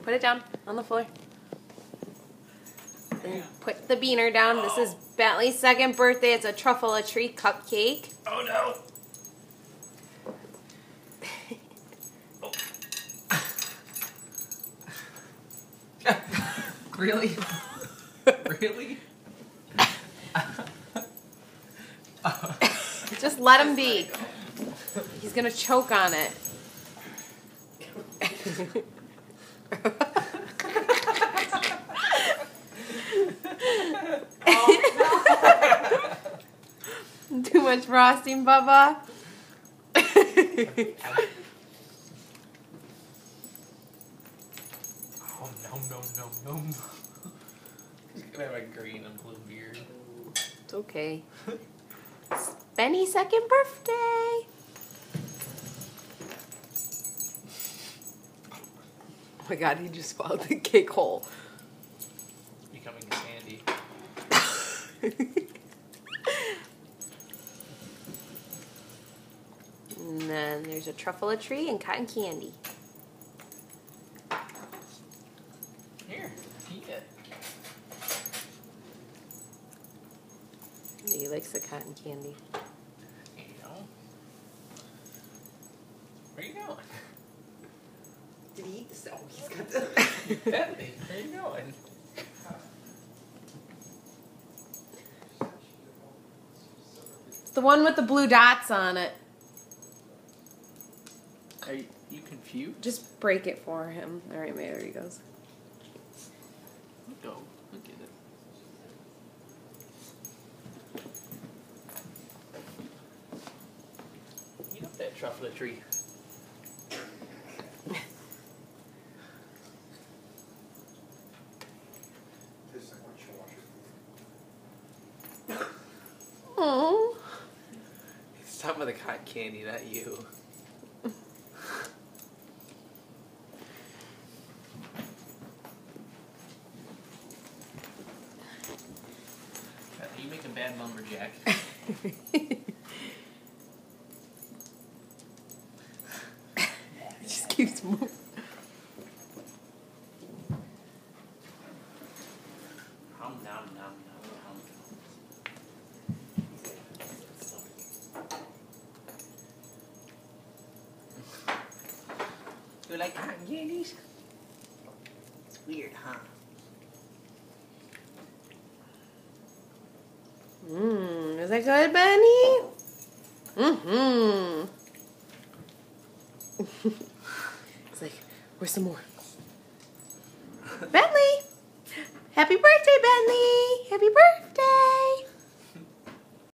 Put it down on the floor. Then put the beaner down. This is Bentley's second birthday. It's a Truffle-a-Tree cupcake. Oh no! Really? Really? Just let him be. He's gonna choke on it. Too much frosting, Bubba. Oh, no. He's gonna have a green and blue beard. It's okay. It's Benny's second birthday. Oh my god, he just swallowed the cake whole. Becoming Sandy. And then there's a Truffle-a-Tree and cotton candy. Here, eat it. He likes the cotton candy. There you go. Where you going? Did he eat this? Oh, he's got the... Bentley, where you going? It's the one with the blue dots on it. Are you confused? Just break it for him. Alright, there he goes. Go. Look at it. Eat up that Truffle-a-Tree. Oh. It's talking about the cotton candy, not you. You make a bad lumberjack. It just keeps moving. Nom. You like cotton candies? It's weird, huh? Is that good, Benny? It's like, where's some more? Bentley! Happy birthday, Bentley! Happy birthday!